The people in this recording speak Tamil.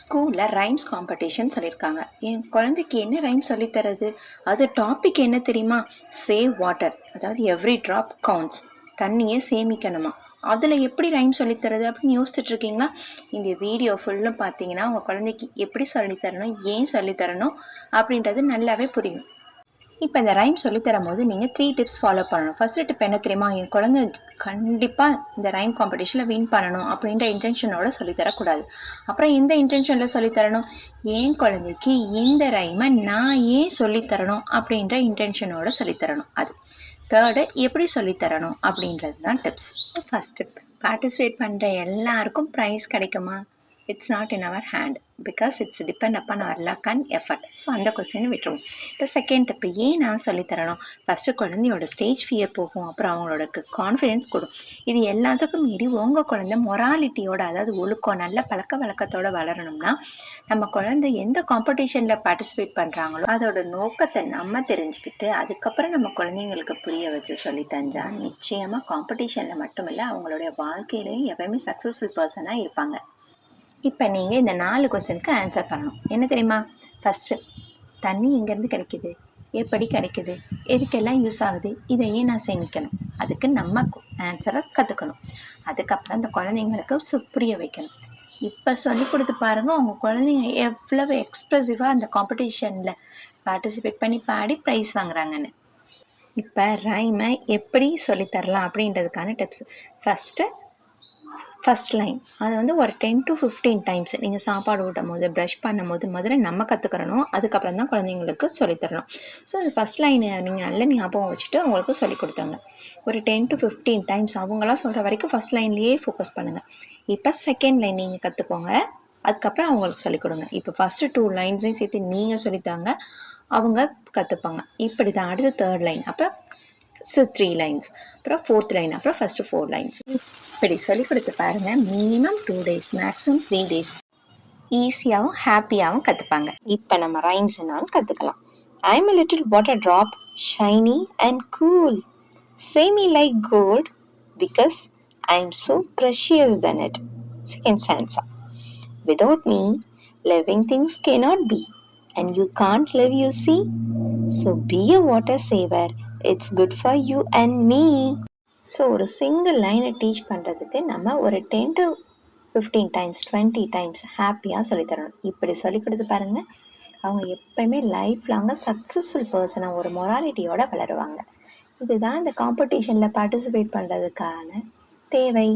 ஸ்கூலில் ரைம்ஸ் காம்படிஷன் சொல்லியிருக்காங்க. என் குழந்தைக்கு என்ன ரைம் சொல்லித்தரது? அது டாபிக் என்ன தெரியுமா? சேவ் வாட்டர், அதாவது எவ்ரி ட்ராப் கவுண்ட்ஸ், தண்ணியை சேமிக்கணுமா. அதில் எப்படி ரைம் சொல்லித்தரது அப்படின்னு யோசிச்சுட்டு இருக்கீங்களா? இந்த வீடியோ ஃபுல்லும் பார்த்தீங்கன்னா உங்கள் குழந்தைக்கு எப்படி சொல்லித்தரணும், ஏன் சொல்லித்தரணும் அப்படின்றது நல்லாவே புரியும். இப்போ இந்த ரைம் சொல்லித்தரும் போது நீங்கள் 3 டிப்ஸ் ஃபாலோ பண்ணணும். ஃபர்ஸ்ட் டிப் என்ன தெரியுமா? என் குழந்தை கண்டிப்பாக இந்த ரைம் காம்படிஷனில் வின் பண்ணணும் அப்படின்ற இன்டென்ஷனோட சொல்லித்தரக்கூடாது. அப்புறம் எந்த இன்டென்ஷனில் சொல்லித்தரணும்? என் குழந்தைக்கு இந்த ரைமை நான் ஏன் சொல்லித்தரணும் அப்படின்ற இன்டென்ஷனோட சொல்லித்தரணும். அது தேர்டு, எப்படி சொல்லித்தரணும் அப்படின்றது தான் டிப்ஸ். ஃபர்ஸ்ட் டிப், பார்ட்டிசிபேட் பண்ணுற எல்லாருக்கும் ப்ரைஸ் கிடைக்குமா? It's not in our hand because it's depend upon our luck and effort. So அந்த கொஸ்டின் விட்டுருவோம். இப்போ செகண்ட் டிப்பு, ஏன் நான் சொல்லித்தரணும்? ஃபஸ்ட்டு குழந்தையோட ஸ்டேஜ் ஃபியர் போகும், அப்புறம் அவங்களோட கான்ஃபிடென்ஸ் கொடுக்கும். இது எல்லாத்துக்கும் மீறி உங்கள் குழந்தை மொராலிட்டியோட, அதாவது ஒழுக்கம், நல்ல பழக்க வழக்கத்தோடு வளரணும்னா நம்ம குழந்தை எந்த காம்படிஷனில் பார்ட்டிசிபேட் பண்ணுறாங்களோ அதோட நோக்கத்தை நம்ம தெரிஞ்சுக்கிட்டு அதுக்கப்புறம் நம்ம குழந்தைங்களுக்கு புரிய வச்சு சொல்லி தந்தா நிச்சயமாக காம்படிஷனில் மட்டும் இல்லை, அவங்களுடைய வாழ்க்கையிலையும் எப்பவுமே சக்ஸஸ்ஃபுல் பர்சனாக இருப்பாங்க. இப்போ நீங்கள் இந்த 4 கொஸ்டினுக்கு ஆன்சர் பண்ணணும். என்ன தெரியுமா? ஃபஸ்ட்டு, தண்ணி எங்கேருந்து கிடைக்கிது, எப்படி கிடைக்கிது, எதுக்கெல்லாம் யூஸ் ஆகுது, இதையே நான் சேமிக்கணும். அதுக்கு நம்ம ஆன்சரை கற்றுக்கணும். அதுக்கப்புறம் அந்த குழந்தைங்களுக்கு புரிய வைக்கணும். இப்போ சொல்லி கொடுத்து பாருங்கள், உங்கள் குழந்தைங்க எவ்வளவு எக்ஸ்ப்ரெசிவாக அந்த காம்படிஷனில் பார்ட்டிசிபேட் பண்ணி பாடி ப்ரைஸ் வாங்குறாங்கன்னு. இப்போ ரைமை எப்படி சொல்லித்தரலாம் அப்படின்றதுக்கான டிப்ஸ். ஃபஸ்ட் லைன் அதை வந்து ஒரு 10 to 15 டைம்ஸ் நீங்கள் சாப்பாடு ஊட்டும் போது, ப்ரஷ் பண்ணும் போது முதல்ல நம்ம கற்றுக்கிறணும். அதுக்கப்புறம் தான் குழந்தைங்களுக்கு சொல்லித்தரணும். ஸோ அது ஃபஸ்ட் லைனை நீங்கள் நல்ல ஞாபகம் வச்சுட்டு அவங்களுக்கு சொல்லி கொடுத்தாங்க. ஒரு 10 to 15 டைம்ஸ் அவங்களாம் சொல்கிற வரைக்கும் ஃபஸ்ட் லைன்லேயே ஃபோக்கஸ் பண்ணுங்கள். இப்போ செகண்ட் லைன் நீங்கள் கற்றுக்கோங்க, அதுக்கப்புறம் அவங்களுக்கு சொல்லிக் கொடுங்க. இப்போ ஃபஸ்ட்டு 2 லைன்ஸையும் சேர்த்து நீங்கள் சொல்லித்தாங்க, அவங்க கற்றுப்பாங்க. இப்படி தான். அடுத்து தேர்ட் லைன், அப்புறம் 3 லைன்ஸ், அப்புறம் ஃபோர்த் லைன், அப்புறம் ஃபஸ்ட்டு 4 லைன்ஸ். இப்படி சொல்லிக் கொடுத்து பாருங்கள். மினிமம் 2 days, மேக்ஸிமம் 3 days ஈஸியாகவும் ஹாப்பியாகவும் கற்றுப்பாங்க. இப்போ நம்ம ரைம்ஸ் என்னாலும் கற்றுக்கலாம். I'm a little water drop, shiny and cool. Say me like gold because I'm so precious than it. Second stanza. Without me, living things cannot be, and you can't live, you see. So be a water saver. It's good for you and me. So ஒரு சிங்கிள் லைனை டீச் பண்ணுறதுக்கு நம்ம ஒரு 10 to 15 டைம்ஸ், 20 டைம்ஸ் ஹாப்பியாக சொல்லித்தரணும். இப்படி சொல்லி கொடுத்து பாருங்கள், அவங்க எப்போயுமே லைஃப் லாங்காக சக்ஸஸ்ஃபுல் பர்சனாக ஒரு மொராலிட்டியோடு வளருவாங்க. இதுதான் இந்த காம்படிஷனில் பார்ட்டிசிபேட் பண்ணுறதுக்கான தேவை.